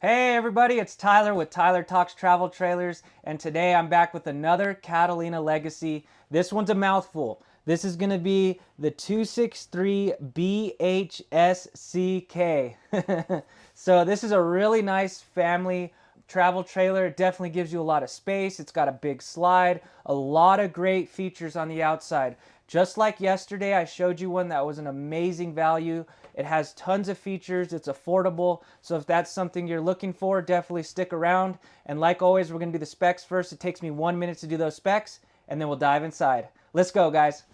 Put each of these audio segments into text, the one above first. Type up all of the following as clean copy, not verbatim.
Hey everybody, it's Tyler with Tyler Talks Travel Trailers, and today I'm back with another Catalina Legacy. This one's a mouthful. This is going to be the 263BHSCK. So this is a really nice family travel trailer. It definitely gives you a lot of space. It's got a big slide, a lot of great features on the outside. Just like yesterday, I showed you one that was an amazing value. It has tons of features. It's affordable. So if that's something you're looking for, definitely stick around. And like always, we're going to do the specs first. It takes me 1 minute to do those specs, and then we'll dive inside. Let's go, guys.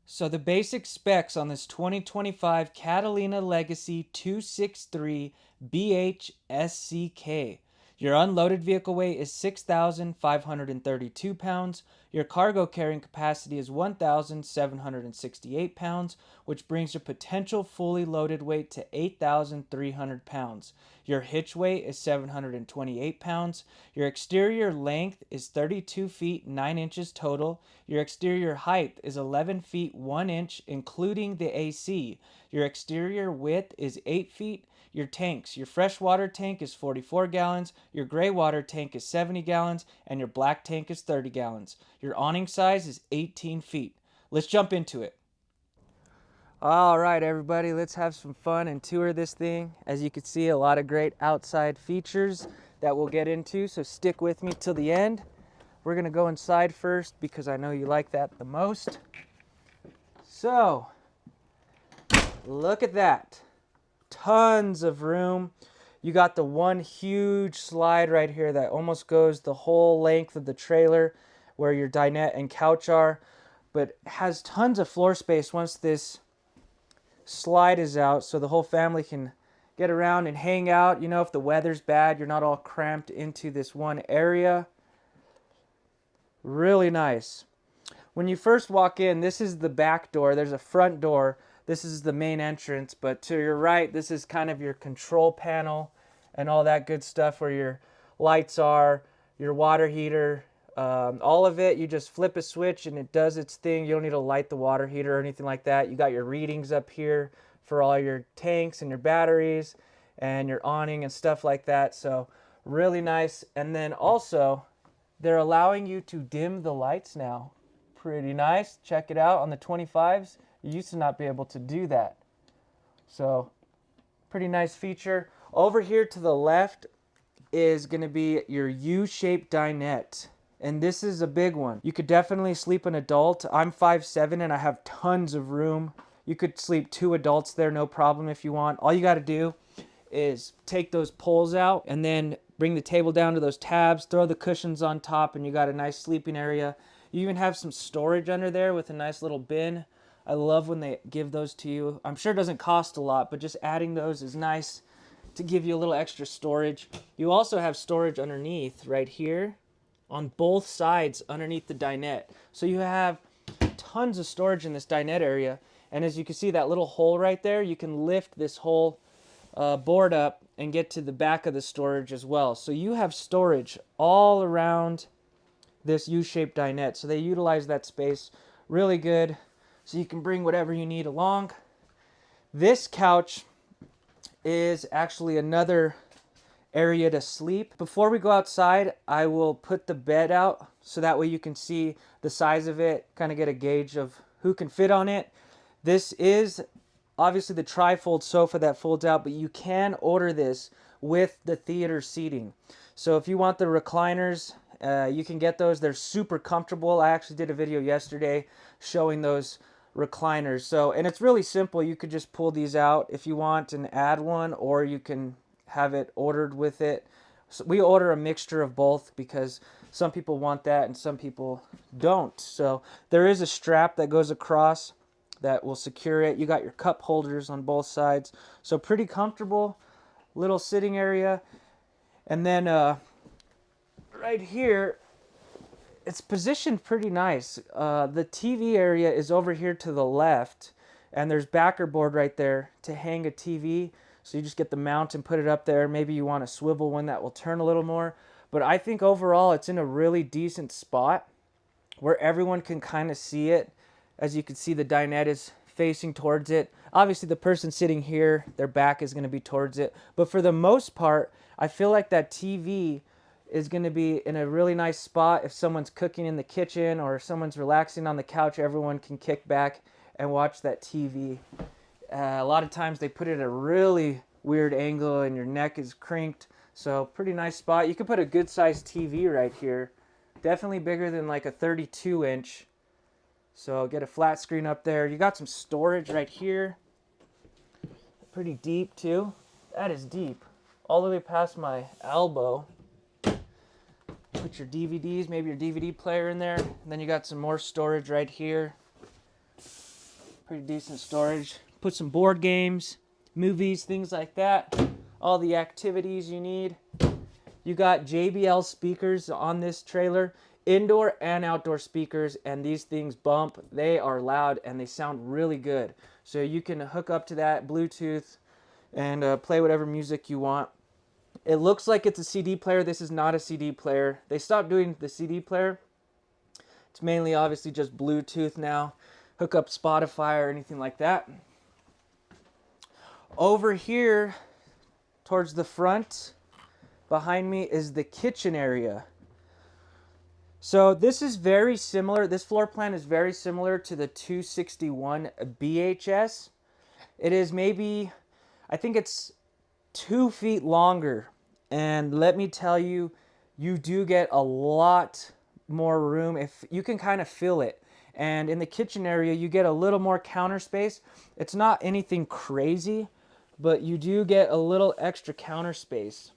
So the basic specs on this 2025 Catalina Legacy 263 BHSCK. Your unloaded vehicle weight is 6,532 pounds. Your cargo carrying capacity is 1,768 pounds, which brings your potential fully loaded weight to 8,300 pounds. Your hitch weight is 728 pounds. Your exterior length is 32 feet 9 inches total. Your exterior height is 11 feet 1 inch, including the AC. Your exterior width is 8 feet. Your tanks, your freshwater tank is 44 gallons, your gray water tank is 70 gallons, and your black tank is 30 gallons. Your awning size is 18 feet. Let's jump into it. All right, everybody, let's have some fun and tour this thing. As you can see, a lot of great outside features that we'll get into, so stick with me till the end. We're gonna go inside first because I know you like that the most. So, look at that. Tons of room. You got the one huge slide right here that almost goes the whole length of the trailer where your dinette and couch are, but has tons of floor space once this slide is out, so the whole family can get around and hang out. You know, if the weather's bad, you're not all cramped into this one area. Really nice. When you first walk in, this is the back door. There's a front door. This is the main entrance, but to your right, this is kind of your control panel and all that good stuff where your lights are, your water heater, all of it. You just flip a switch and it does its thing. You don't need to light the water heater or anything like that. You got your readings up here for all your tanks and your batteries and your awning and stuff like that. So really nice. And then also, they're allowing you to dim the lights now. Pretty nice. Check it out on the 25s. You used to not be able to do that. So, pretty nice feature. Over here to the left is going to be your U-shaped dinette. And this is a big one. You could definitely sleep an adult. I'm 5'7" and I have tons of room. You could sleep 2 adults there, no problem if you want. All you got to do is take those poles out and then bring the table down to those tabs, throw the cushions on top, and you got a nice sleeping area. You even have some storage under there with a nice little bin. I love when they give those to you. I'm sure it doesn't cost a lot, but just adding those is nice to give you a little extra storage. You also have storage underneath right here on both sides underneath the dinette. So you have tons of storage in this dinette area. And as you can see, that little hole right there, you can lift this whole board up and get to the back of the storage as well. So you have storage all around this U-shaped dinette. So they utilize that space really good. So you can bring whatever you need along. This couch is actually another area to sleep. Before we go outside, I will put the bed out so that way you can see the size of it, kind of get a gauge of who can fit on it. This is obviously the tri-fold sofa that folds out, but you can order this with the theater seating. So if you want the recliners, you can get those. They're super comfortable. I actually did a video yesterday showing those recliners. So, and it's really simple. You could just pull these out if you want and add one, or you can have it ordered with it. So we order a mixture of both because some people want that and some people don't. So there is a strap that goes across that will secure it. You got your cup holders on both sides. So pretty comfortable little sitting area. And then right here, it's positioned pretty nice. The TV area is over here to the left, and there's backer board right there to hang a TV. So you just get the mount and put it up there. Maybe you want a swivel one that will turn a little more. But I think overall it's in a really decent spot where everyone can kind of see it. As you can see, the dinette is facing towards it. Obviously the person sitting here, their back is going to be towards it, but for the most part, I feel like that TV is going to be in a really nice spot. If someone's cooking in the kitchen or someone's relaxing on the couch, everyone can kick back and watch that TV. A lot of times they put it at a really weird angle and your neck is crinked. So pretty nice spot. You could put a good sized TV right here. Definitely bigger than like a 32-inch. So get a flat screen up there. You got some storage right here. Pretty deep too. That is deep. All the way past my elbow. Put your DVDs, maybe your DVD player in there. And then you got some more storage right here. Pretty decent storage. Put some board games, movies, things like that. All the activities you need. You got JBL speakers on this trailer. Indoor and outdoor speakers, and these things bump. They are loud and they sound really good. So you can hook up to that Bluetooth and play whatever music you want. It looks like it's a CD player. This is not a CD player. They stopped doing the CD player. It's mainly obviously just Bluetooth now. Hook up Spotify or anything like that. Over here towards the front behind me is the kitchen area. So this is very similar. This floor plan is very similar to the 261BHS. It is maybe, I think it's 2 feet longer. And let me tell you, you do get a lot more room. If you can kind of feel it. And in the kitchen area, you get a little more counter space. It's not anything crazy, but you do get a little extra counter space.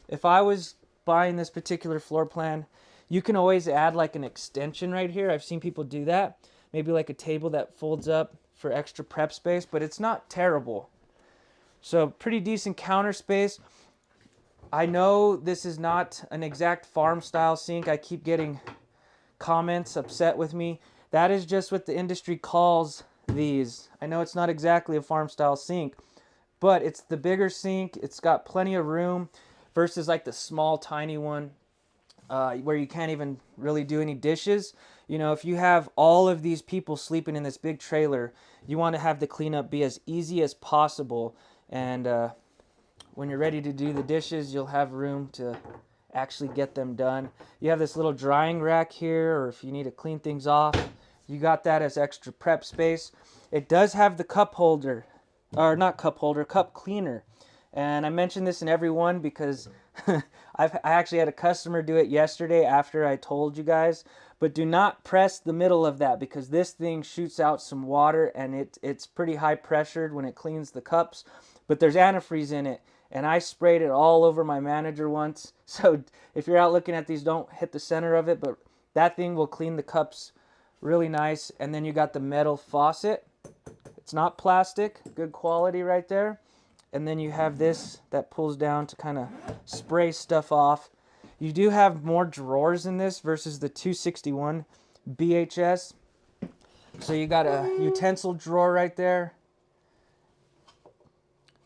If I was buying this particular floor plan, you can always add like an extension right here. I've seen people do that. Maybe like a table that folds up for extra prep space, but it's not terrible. So pretty decent counter space. I know this is not an exact farm style sink. I keep getting comments upset with me. That is just what the industry calls these. I know it's not exactly a farm style sink, but it's the bigger sink. It's got plenty of room versus like the small tiny one. Where you can't even really do any dishes. You know, if you have all of these people sleeping in this big trailer, you want to have the cleanup be as easy as possible. And when you're ready to do the dishes, you'll have room to actually get them done. You have this little drying rack here, or if you need to clean things off, you got that as extra prep space. It does have the cup holder, or not cup holder, cup cleaner. And I mentioned this in every one because I actually had a customer do it yesterday after I told you guys. But do not press the middle of that because this thing shoots out some water and it's pretty high pressured when it cleans the cups. But there's antifreeze in it. And I sprayed it all over my manager once. So if you're out looking at these, don't hit the center of it. But that thing will clean the cups really nice. And then you got the metal faucet. It's not plastic. Good quality right there. And then you have this that pulls down to kind of spray stuff off. You do have more drawers in this versus the 261 BHS. So you got a utensil drawer right there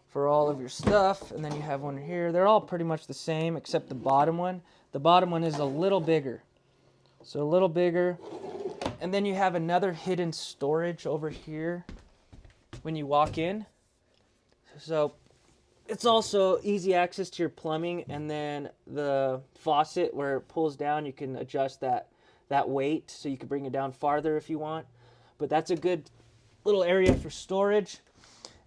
for all of your stuff. And then you have one here. They're all pretty much the same except the bottom one. The bottom one is a little bigger. So a little bigger. And then you have another hidden storage over here when you walk in. So it's also easy access to your plumbing, and then the faucet where it pulls down, you can adjust that weight so you can bring it down farther if you want. But that's a good little area for storage.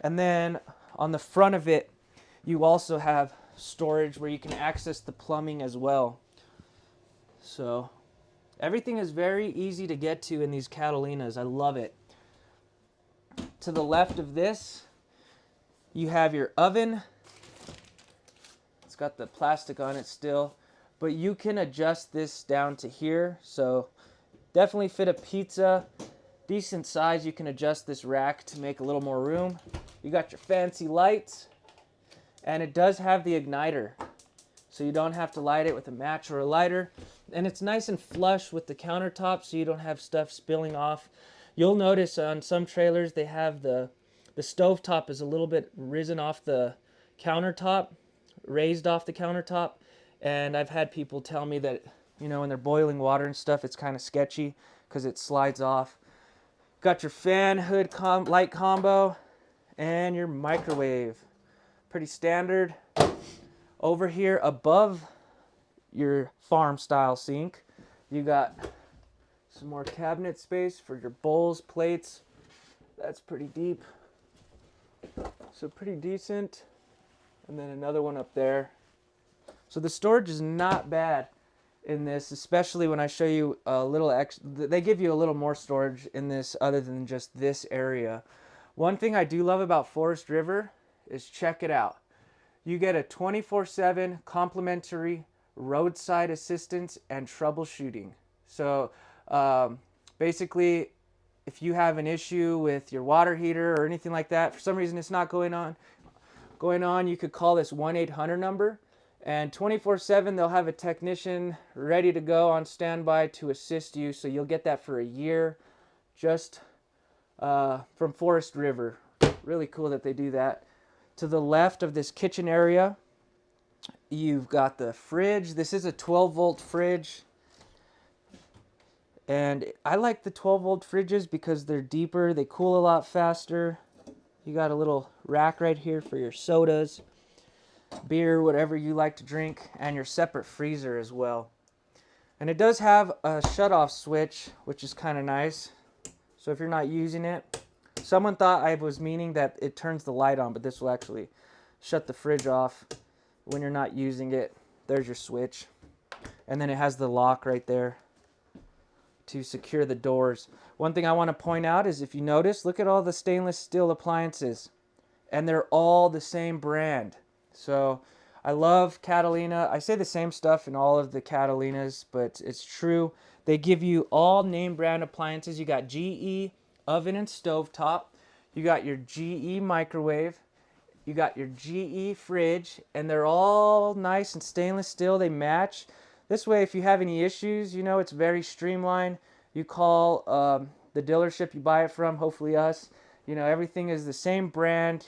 And then on the front of it, you also have storage where you can access the plumbing as well. So everything is very easy to get to in these Catalinas. I love it. To the left of this, you have your oven. It's got the plastic on it still, but you can adjust this down to here. So definitely fit a pizza, decent size. You can adjust this rack to make a little more room. You got your fancy lights, and it does have the igniter. So you don't have to light it with a match or a lighter. And it's nice and flush with the countertop so you don't have stuff spilling off. You'll notice on some trailers they have the stovetop is a little bit risen off the countertop, raised off the countertop. And I've had people tell me that, you know, when they're boiling water and stuff, it's kind of sketchy because it slides off. Got your fan hood light combo and your microwave. Pretty standard. Over here above your farm style sink, you got some more cabinet space for your bowls, plates. That's pretty deep. So pretty decent. And then another one up there. So the storage is not bad in this, especially when I show you a little they give you a little more storage in this other than just this area. One thing I do love about Forest River is, check it out. You get a 24/7 complimentary roadside assistance and troubleshooting. So basically, if you have an issue with your water heater or anything like that, for some reason it's not going on, you could call this 1-800 number, and 24/7 they'll have a technician ready to go on standby to assist you. So you'll get that for a year, just from Forest River. Really cool that they do that. To the left of this kitchen area, you've got the fridge. This is a 12-volt fridge. And I like the 12-volt fridges because they're deeper, they cool a lot faster. You got a little rack right here for your sodas, beer, whatever you like to drink, and your separate freezer as well. And it does have a shut-off switch, which is kind of nice. So if you're not using it, someone thought I was meaning that it turns the light on, but this will actually shut the fridge off when you're not using it. There's your switch. And then it has the lock right there to secure the doors. One thing I want to point out is, if you notice, look at all the stainless steel appliances, and they're all the same brand. So I love Catalina. I say the same stuff in all of the Catalinas, but it's true. They give you all name brand appliances. You got GE oven and stove top. You got your GE microwave. You got your GE fridge, and they're all nice and stainless steel. They match. This way, if you have any issues, you know, it's very streamlined. You call the dealership you buy it from, hopefully us. You know, everything is the same brand,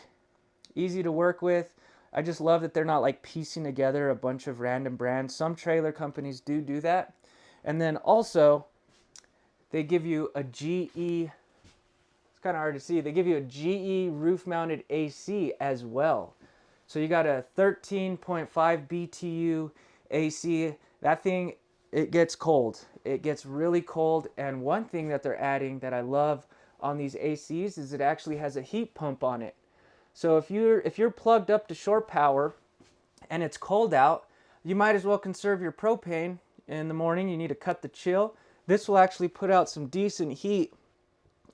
easy to work with. I just love that they're not like piecing together a bunch of random brands. Some trailer companies do that. And then also, they give you a GE, it's kind of hard to see, they give you a GE roof-mounted AC as well. So you got a 13.5 BTU AC. That thing, it gets cold. It gets really cold. And one thing that they're adding that I love on these ACs is it actually has a heat pump on it. So if you're plugged up to shore power and it's cold out, you might as well conserve your propane. In the morning, you need to cut the chill. This will actually put out some decent heat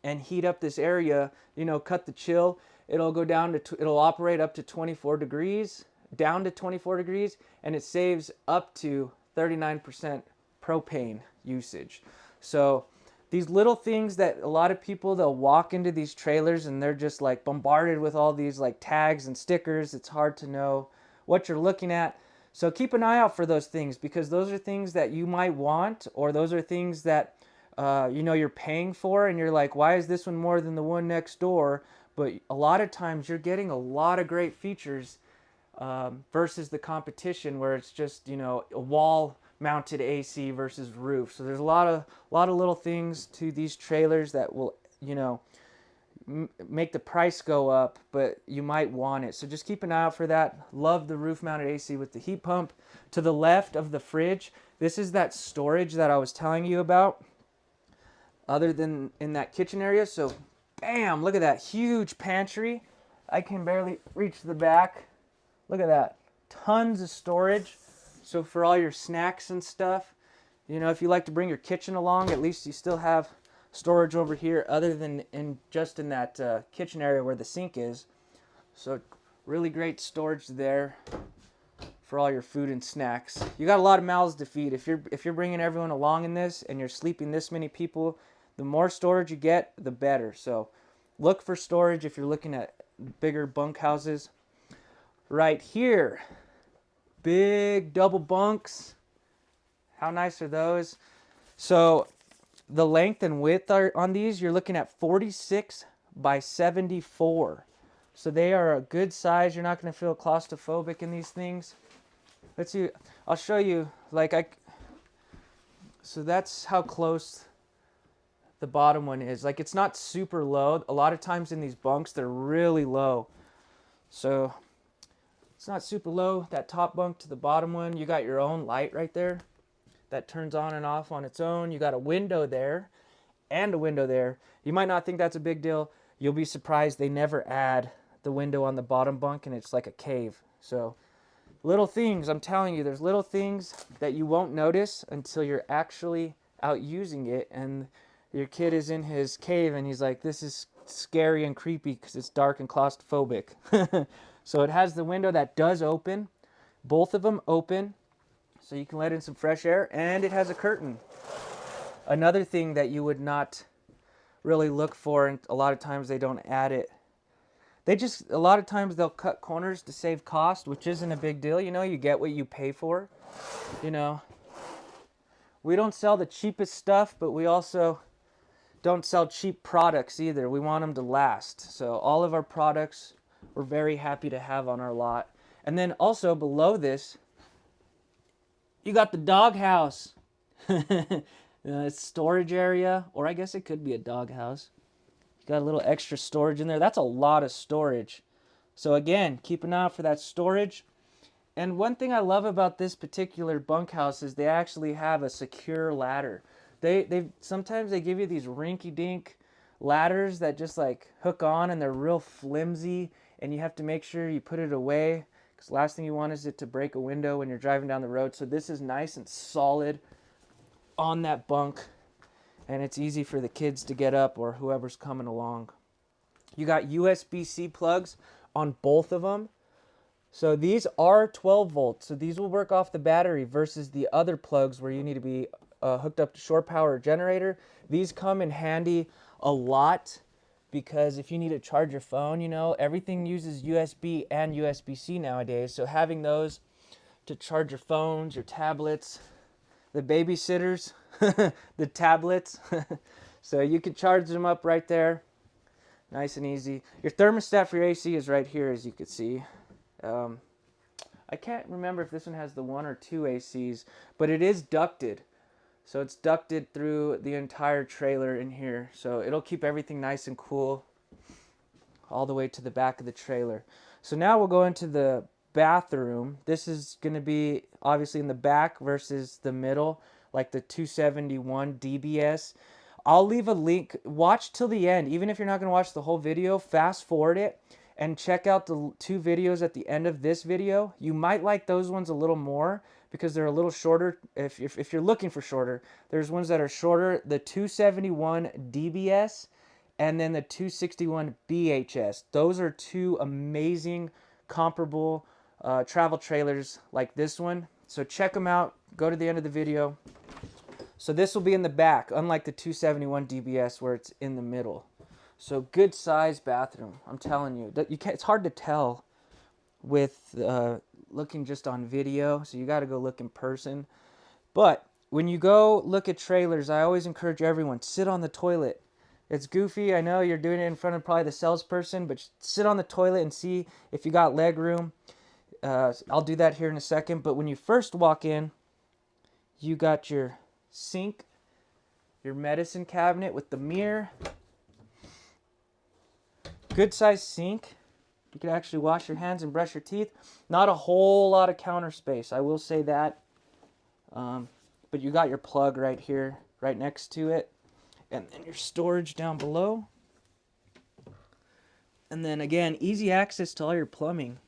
and heat up this area, you know, cut the chill. It'll go down to, it'll operate up to 24 degrees, down to 24 degrees, and it saves up to 39% propane usage. So these little things that a lot of people, they'll walk into these trailers and they're just like bombarded with all these like tags and stickers. It's hard to know what you're looking at. So keep an eye out for those things, because those are things that you might want, or those are things that you know, you're paying for and you're like, why is this one more than the one next door? But a lot of times you're getting a lot of great features versus the competition, where it's just, you know, a wall mounted AC versus roof. So there's a lot of little things to these trailers that will, you know, make the price go up, but you might want it. So just keep an eye out for that. Love the roof mounted AC with the heat pump. To the left of the fridge, this is that storage that I was telling you about, other than in that kitchen area. So bam, look at that huge pantry. I can barely reach the back. Look at that, tons of storage. So for all your snacks and stuff, you know, if you like to bring your kitchen along, at least you still have storage over here, other than in that kitchen area where the sink is. So really great storage there for all your food and snacks. You got a lot of mouths to feed. If you're bringing everyone along in this and you're sleeping this many people, the more storage you get, the better. So look for storage if you're looking at bigger bunk houses. Right here, big double bunks. How nice are those? So the length and width on these, you're looking at 46 by 74. So they are a good size. You're not going to feel claustrophobic in these things. Let's see. I'll show you. So that's how close the bottom one is. Like, it's not super low. A lot of times in these bunks, they're really low. So it's not super low, that top bunk to the bottom one. You got your own light right there that turns on and off on its own. You got a window there and a window there. You might not think that's a big deal. You'll be surprised they never add the window on the bottom bunk, and it's like a cave. So little things, I'm telling you, there's little things that you won't notice until you're actually out using it, and your kid is in his cave and he's like, this is scary and creepy because it's dark and claustrophobic. So it has the window that does open, both of them open, so you can let in some fresh air, and it has a curtain. Another thing that you would not really look for, and a lot of times they don't add it. A lot of times they'll cut corners to save cost, which isn't a big deal. You know, you get what you pay for. You know, we don't sell the cheapest stuff, but we also don't sell cheap products either. We want them to last. So all of our products we're very happy to have on our lot. And then also below this, you got the dog house. It's storage area, or I guess it could be a dog house. You got a little extra storage in there. That's a lot of storage. So again, keep an eye out for that storage. And one thing I love about this particular bunkhouse is they actually have a secure ladder. Sometimes they give you these rinky-dink ladders that just like hook on, and they're real flimsy, and you have to make sure you put it away, because the last thing you want is it to break a window when you're driving down the road. So this is nice and solid on that bunk, and it's easy for the kids to get up or whoever's coming along. You got USB-C plugs on both of them. So these are 12 volts. So these will work off the battery versus the other plugs where you need to be hooked up to shore power or generator. These come in handy a lot because if you need to charge your phone, you know, everything uses USB and USB-C nowadays. So having those to charge your phones, your tablets, the babysitters, the tablets. So you can charge them up right there. Nice and easy. Your thermostat for your AC is right here, as you can see. I can't remember if this one has the 1 or 2 ACs, but it is ducted. So it's ducted through the entire trailer in here. So it'll keep everything nice and cool all the way to the back of the trailer. So now we'll go into the bathroom. This is going to be obviously in the back versus the middle, like the 271 DBS. I'll leave a link. Watch till the end. Even if you're not going to watch the whole video, fast forward it and check out the 2 videos at the end of this video. You might like those ones a little more because they're a little shorter. If you're looking for shorter, there's ones that are shorter. The 271 DBS and then the 261 BHS. Those are 2 amazing comparable travel trailers like this one. So check them out. Go to the end of the video. So this will be in the back, unlike the 271 DBS where it's in the middle. So good size bathroom. I'm telling you, it's hard to tell with looking just on video. So you got to go look in person. But when you go look at trailers, I always encourage everyone, sit on the toilet. It's goofy. I know you're doing it in front of probably the salesperson, but sit on the toilet and see if you got leg room. I'll do that here in a second. But when you first walk in, you got your sink, your medicine cabinet with the mirror. Good size sink. You can actually wash your hands and brush your teeth. Not a whole lot of counter space, I will say that. But you got your plug right here, right next to it. And then your storage down below. And then again, easy access to all your plumbing.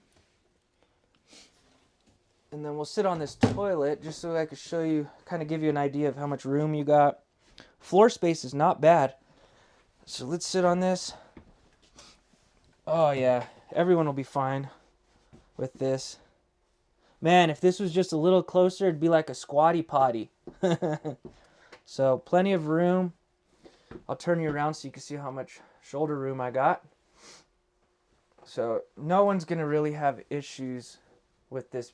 And then we'll sit on this toilet just so I can show you, kind of give you an idea of how much room you got. Floor space is not bad. So let's sit on this. Oh yeah, everyone will be fine with this. Man, if this was just a little closer, it'd be like a squatty potty. So plenty of room. I'll turn you around so you can see how much shoulder room I got. So no one's gonna really have issues with this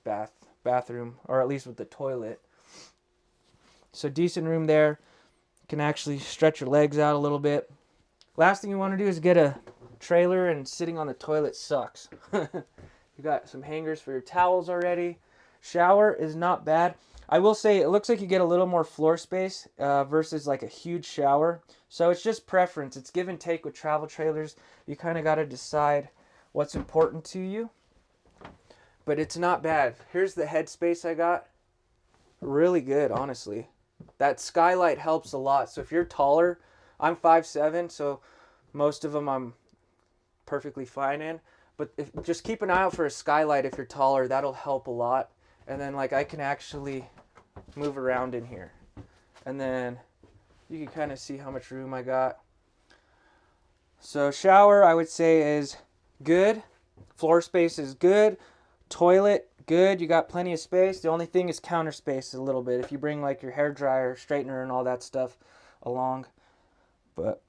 bathroom, or at least with the toilet. So decent room there. You can actually stretch your legs out a little bit. Last thing you want to do is get a trailer and sitting on the toilet sucks. You got some hangers for your towels already. Shower is not bad. I will say it looks like you get a little more floor space versus like a huge shower. So it's just preference. It's give and take with travel trailers. You kind of got to decide what's important to you. But it's not bad. Here's the headspace I got. Really good, honestly. That skylight helps a lot. So if you're taller, I'm 5'7", so most of them I'm perfectly fine in. But just keep an eye out for a skylight if you're taller. That'll help a lot. And then like I can actually move around in here. And then you can kind of see how much room I got. So shower, I would say, is good. Floor space is good. Toilet, good. You got plenty of space. The only thing is counter space a little bit. If you bring like your hair dryer, straightener, and all that stuff along. But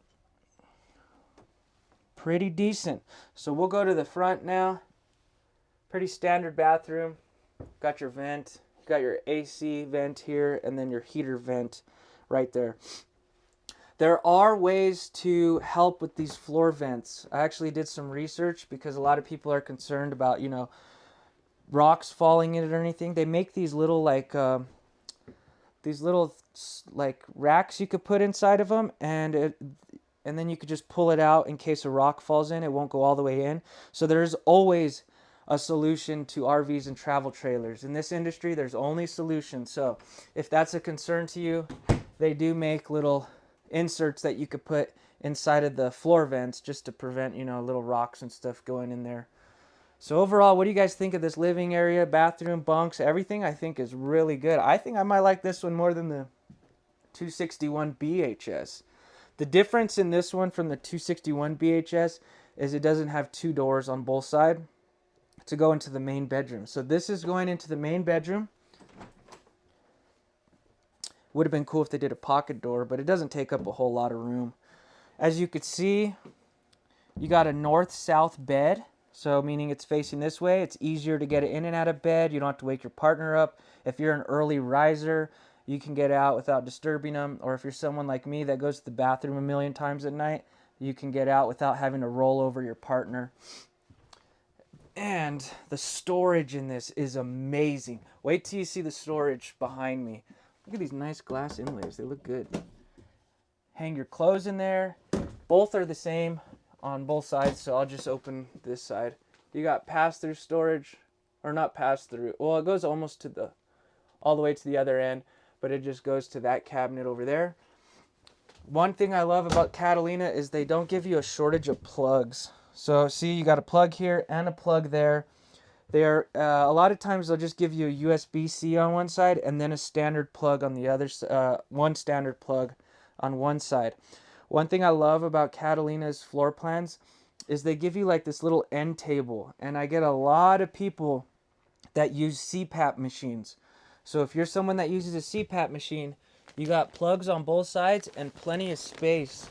pretty decent. So we'll go to the front now. Pretty standard bathroom. Got your vent. You got your AC vent here, and then your heater vent right there. There are ways to help with these floor vents. I actually did some research because a lot of people are concerned about, you know, rocks falling in it or anything. They make these little like racks you could put inside of them, and then you could just pull it out in case a rock falls in. It won't go all the way in. So there's always a solution to RVs and travel trailers. In this industry, there's only solutions. So if that's a concern to you, they do make little inserts that you could put inside of the floor vents just to prevent, you know, little rocks and stuff going in there. So overall, what do you guys think of this living area, bathroom, bunks, everything? I think is really good. I think I might like this one more than the 261BHS. The difference in this one from the 261BHS is it doesn't have two doors on both sides to go into the main bedroom. So this is going into the main bedroom. Would have been cool if they did a pocket door, but it doesn't take up a whole lot of room. As you could see, you got a north-south bed. So meaning it's facing this way. It's easier to get it in and out of bed. You don't have to wake your partner up. If you're an early riser, you can get out without disturbing them. Or if you're someone like me that goes to the bathroom a million times at night, you can get out without having to roll over your partner. And the storage in this is amazing. Wait till you see the storage behind me. Look at these nice glass inlays. They look good. Hang your clothes in there. Both are the same on both sides, so I'll just open this side. You got pass-through storage, or not pass-through. Well, it goes almost to all the way to the other end, but it just goes to that cabinet over there. One thing I love about Catalina is they don't give you a shortage of plugs. So see, you got a plug here and a plug there. They're a lot of times they'll just give you a USB-C on one side and then a standard plug on the other. One standard plug on one side. One thing I love about Catalina's floor plans is they give you like this little end table, and I get a lot of people that use CPAP machines. So if you're someone that uses a CPAP machine, you got plugs on both sides and plenty of space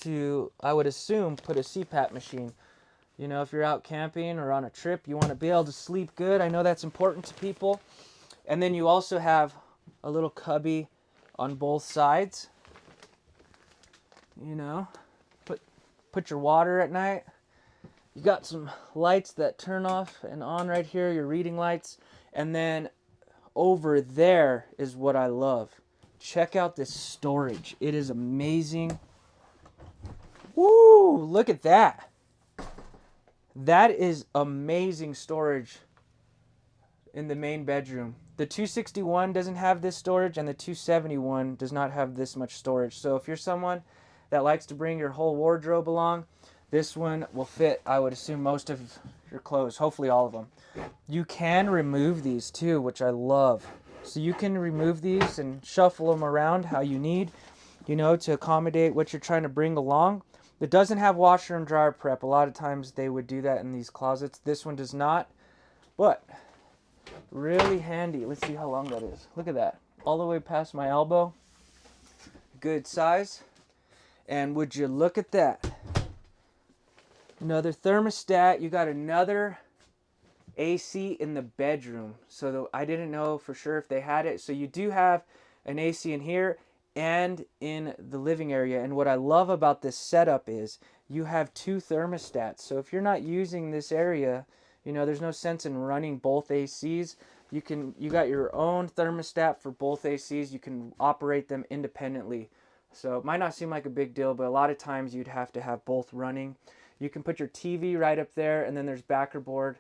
to, I would assume, put a CPAP machine. You know, if you're out camping or on a trip, you want to be able to sleep good. I know that's important to people. And then you also have a little cubby on both sides. You know, put your water at night. You got some lights that turn off and on right here, your reading lights. And then over there is what I love. Check out this storage. It is amazing. Woo! Look at that. That is amazing storage in the main bedroom. The 261 doesn't have this storage, and the 271 does not have this much storage. So if you're someone that likes to bring your whole wardrobe along, this one will fit, I would assume, most of your clothes, hopefully all of them. You can remove these too, which I love. So you can remove these and shuffle them around how you need, you know, to accommodate what you're trying to bring along. It doesn't have washer and dryer prep. A lot of times they would do that in these closets. This one does not, but really handy. Let's see how long that is. Look at that. All the way past my elbow. Good size. And would you look at that? Another thermostat. You got another AC in the bedroom. So I didn't know for sure if they had it. So you do have an AC in here and in the living area. And what I love about this setup is you have two thermostats. So if you're not using this area, You know, there's no sense in running both ACs. You got your own thermostat for both ACs. You can operate them independently. So it might not seem like a big deal, but a lot of times you'd have to have both running. You can put your TV right up there, and then there's backer board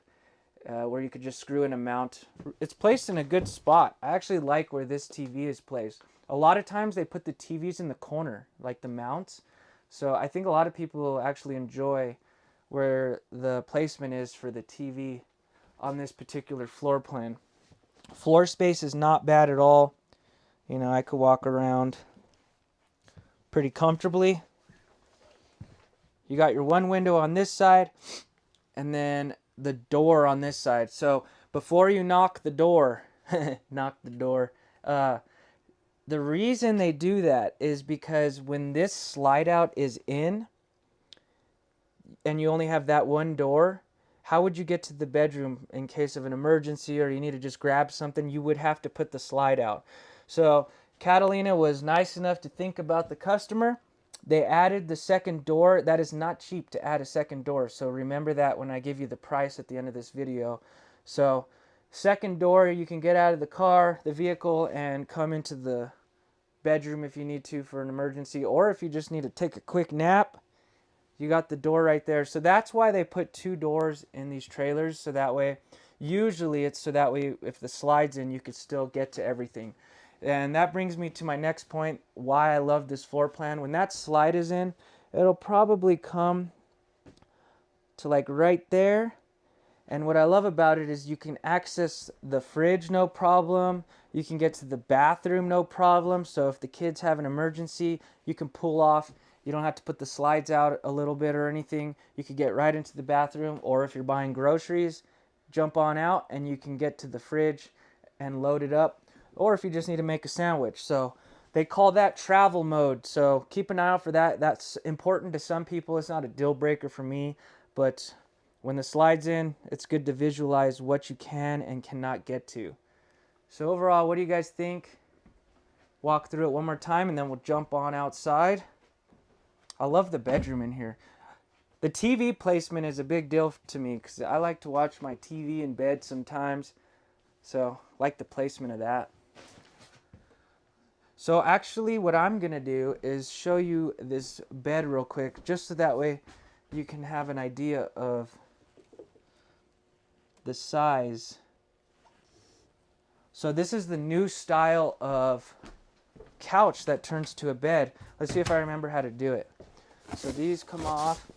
where you could just screw in a mount. It's placed in a good spot. I actually like where this TV is placed. A lot of times they put the TVs in the corner, like the mounts. So I think a lot of people will actually enjoy where the placement is for the TV on this particular floor plan. Floor space is not bad at all. You know, I could walk around pretty comfortably. You got your one window on this side and then the door on this side. So before you knock the door, the reason they do that is because when this slide out is in and you only have that one door, how would you get to the bedroom in case of an emergency or you need to just grab something? You would have to put the slide out. So Catalina was nice enough to think about the customer. They added the second door. That is not cheap to add a second door. So remember that when I give you the price at the end of this video. So second door, you can get out of the car, the vehicle, and come into the bedroom if you need to for an emergency, or if you just need to take a quick nap. You got the door right there. So that's why they put two doors in these trailers. So that way, usually it's so that way if the slide's in, you could still get to everything. And that brings me to my next point, why I love this floor plan. When that slide is in, it'll probably come to like right there. And what I love about it is you can access the fridge no problem. You can get to the bathroom no problem. So if the kids have an emergency, you can pull off. You don't have to put the slides out a little bit or anything. You could get right into the bathroom, or if you're buying groceries, jump on out and you can get to the fridge and load it up. Or if you just need to make a sandwich. So they call that travel mode. So keep an eye out for that. That's important to some people. It's not a deal breaker for me, but when the slide's in, it's good to visualize what you can and cannot get to. So overall, what do you guys think? Walk through it one more time and then we'll jump on outside. I love the bedroom in here. The TV placement is a big deal to me because I like to watch my TV in bed sometimes. So I like the placement of that. So actually what I'm going to do is show you this bed real quick, just so that way you can have an idea of the size. So this is the new style of couch that turns to a bed. Let's see if I remember how to do it. So these come off.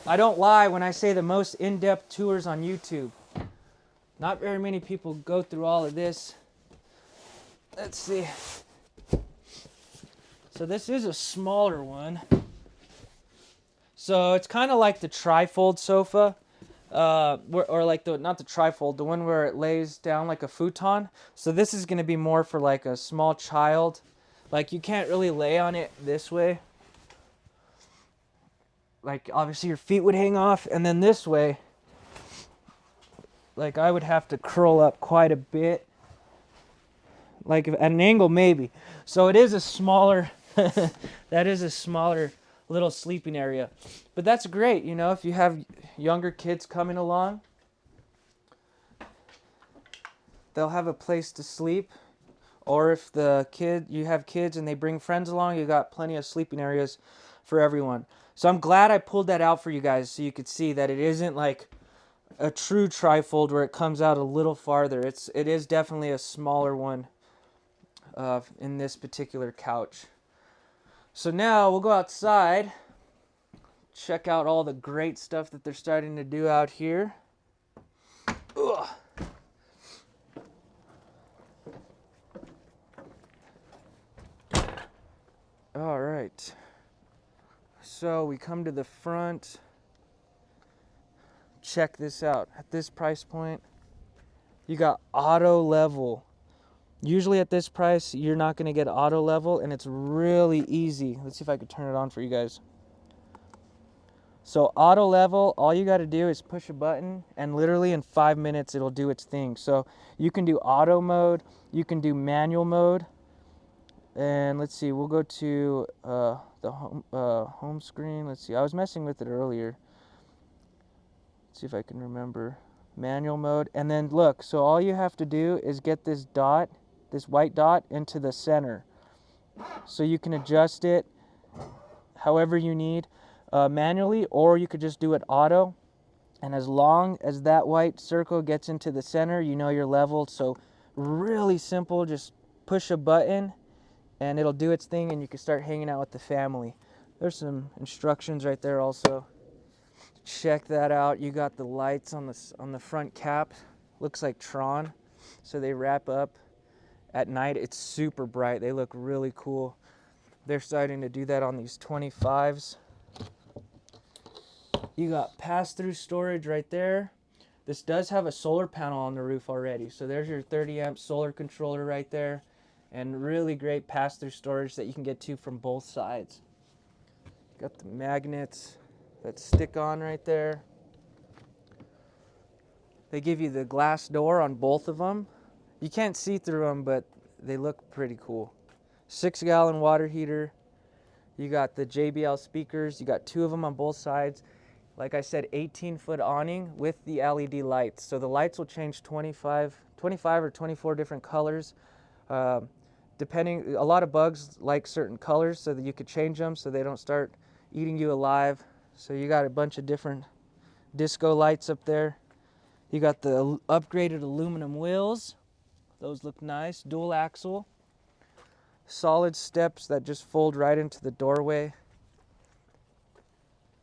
I don't lie when I say the most in-depth tours on YouTube. Not very many people go through all of this. Let's see. So this is a smaller one. So it's kind of like the trifold sofa. Or like not the trifold, the one where it lays down like a futon. So this is going to be more for like a small child. Like you can't really lay on it this way. Like obviously your feet would hang off, and then this way, like I would have to curl up quite a bit. Like at an angle maybe. So it is a smaller, that is a smaller little sleeping area. But that's great, you know, if you have younger kids coming along, they'll have a place to sleep. Or if you have kids and they bring friends along, you got plenty of sleeping areas for everyone. So I'm glad I pulled that out for you guys so you could see that it isn't like a true trifold where it comes out a little farther. It is definitely a smaller one in this particular couch. So now we'll go outside, check out all the great stuff that they're starting to do out here. Ugh. All right. So we come to the front. Check this out. At this price point, you got auto level. Usually at this price, you're not going to get auto level, and it's really easy. Let's see if I can turn it on for you guys. So auto level, all you got to do is push a button, and literally in 5 minutes, it'll do its thing. So you can do auto mode, you can do manual mode, and let's see, we'll go to the home screen. Let's see. I was messing with it earlier. Let's see if I can remember. Manual mode. And then look, so all you have to do is get this dot, this white dot, into the center. So you can adjust it however you need manually, or you could just do it auto. And as long as that white circle gets into the center, you know you're leveled. So really simple, just push a button and it'll do its thing and you can start hanging out with the family. There's some instructions right there also. Check that out. You got the lights on the front cap. Looks like Tron. So they wrap up at night. It's super bright. They look really cool. They're starting to do that on these 25s. You got pass-through storage right there. This does have a solar panel on the roof already. So there's your 30 amp solar controller right there. And really great pass-through storage that you can get to from both sides. Got the magnets that stick on right there. They give you the glass door on both of them. You can't see through them, but they look pretty cool. 6-gallon water heater. You got the JBL speakers. You got 2 of them on both sides. Like I said, 18-foot awning with the LED lights. So the lights will change 25 or 24 different colors. Depending, a lot of bugs like certain colors so that you could change them so they don't start eating you alive. So you got a bunch of different disco lights up there. You got the upgraded aluminum wheels. Those look nice. Dual axle. Solid steps that just fold right into the doorway.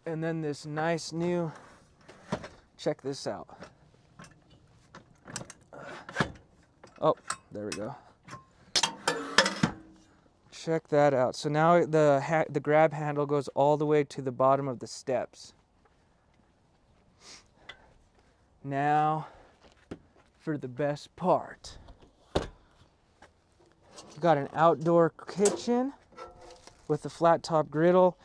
And then this nice new, check this out. Oh, there we go. Check that out. So now the grab handle goes all the way to the bottom of the steps. Now for the best part. You got an outdoor kitchen with a flat top griddle.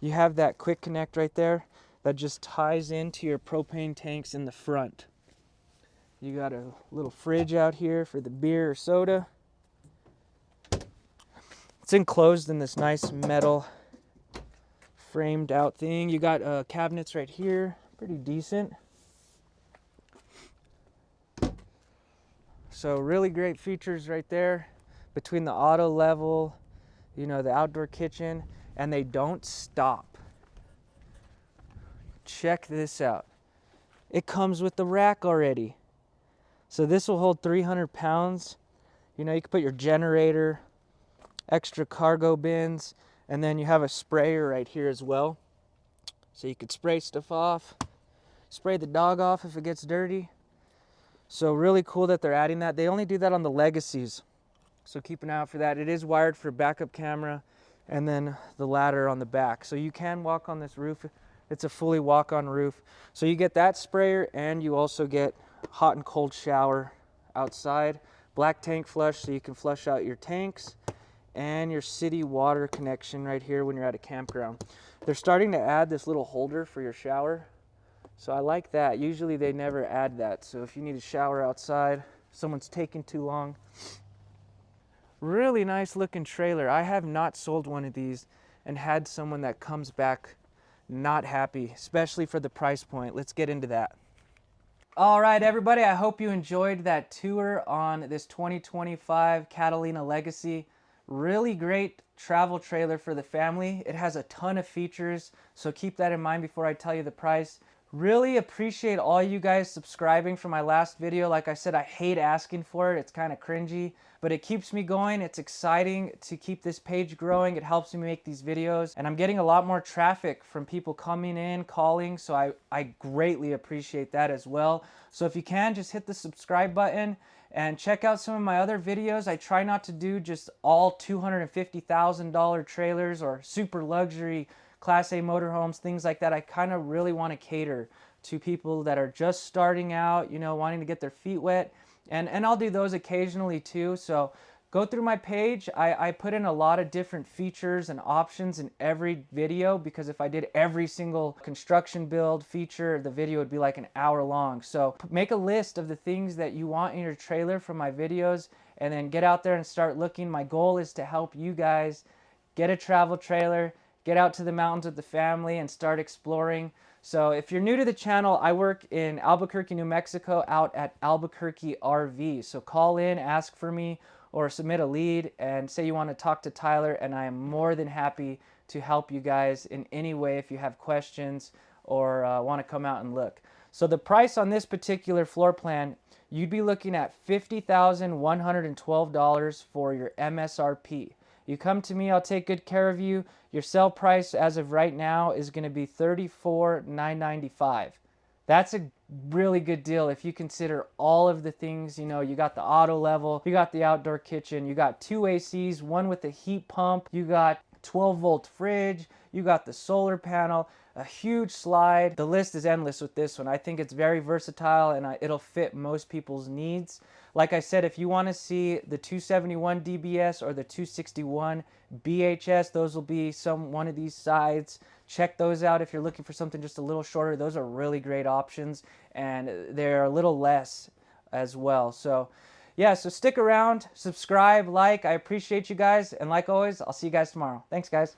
You have that quick connect right there that just ties into your propane tanks in the front. You got a little fridge out here for the beer or soda. It's enclosed in this nice metal framed out thing. You got cabinets right here, pretty decent. So really great features right there between the auto level, you know, the outdoor kitchen, and they don't stop. Check this out. It comes with the rack already. So this will hold 300 pounds. You know, you can put your generator, extra cargo bins, and then you have a sprayer right here as well. So you could spray stuff off, spray the dog off if it gets dirty. So really cool that they're adding that. They only do that on the Legacies. So keep an eye out for that. It is wired for backup camera and then the ladder on the back. So you can walk on this roof. It's a fully walk-on roof. So you get that sprayer and you also get hot and cold shower outside. Black tank flush so you can flush out your tanks, and your city water connection right here when you're at a campground. They're starting to add this little holder for your shower. So I like that. Usually they never add that. So if you need a shower outside, someone's taking too long. Really nice looking trailer. I have not sold one of these and had someone that comes back not happy, especially for the price point. Let's get into that. All right, everybody, I hope you enjoyed that tour on this 2025 Catalina Legacy. Really great travel trailer for the family. It has a ton of features, so keep that in mind before I tell you the price. Really appreciate all you guys subscribing for my last video. Like I said, I hate asking for it. It's kind of cringy, but it keeps me going. It's exciting to keep this page growing. It helps me make these videos, and I'm getting a lot more traffic from people coming in, calling, so I greatly appreciate that as well. So if you can, just hit the subscribe button and check out some of my other videos. I try not to do just all $250,000 trailers or super luxury Class A motorhomes, things like that. I kind of really want to cater to people that are just starting out, you know, wanting to get their feet wet. And I'll do those occasionally too. So go through my page. I put in a lot of different features and options in every video, because if I did every single construction build feature, the video would be like an hour long. So make a list of the things that you want in your trailer from my videos, and then get out there and start looking. My goal is to help you guys get a travel trailer, get out to the mountains with the family and start exploring. So if you're new to the channel, I work in Albuquerque, New Mexico out at Albuquerque RV. So call in, ask for me, or submit a lead and say you want to talk to Tyler, and I am more than happy to help you guys in any way if you have questions or want to come out and look. So the price on this particular floor plan, you'd be looking at $50,112 for your MSRP. You come to me, I'll take good care of you. Your sale price as of right now is going to be $34,995. That's a really good deal if you consider all of the things. You know, you got the auto level, you got the outdoor kitchen, you got 2 ACs, one with a heat pump, you got 12-volt fridge, you got the solar panel, a huge slide. The list is endless with this one. I think it's very versatile, and it'll fit most people's needs. Like I said, if you want to see the 271 DBS or the 261 BHS, those will be one of these sides. Check those out if you're looking for something just a little shorter. Those are really great options, and they're a little less as well. So yeah, so stick around, subscribe, like. I appreciate you guys, and like always, I'll see you guys tomorrow. Thanks, guys.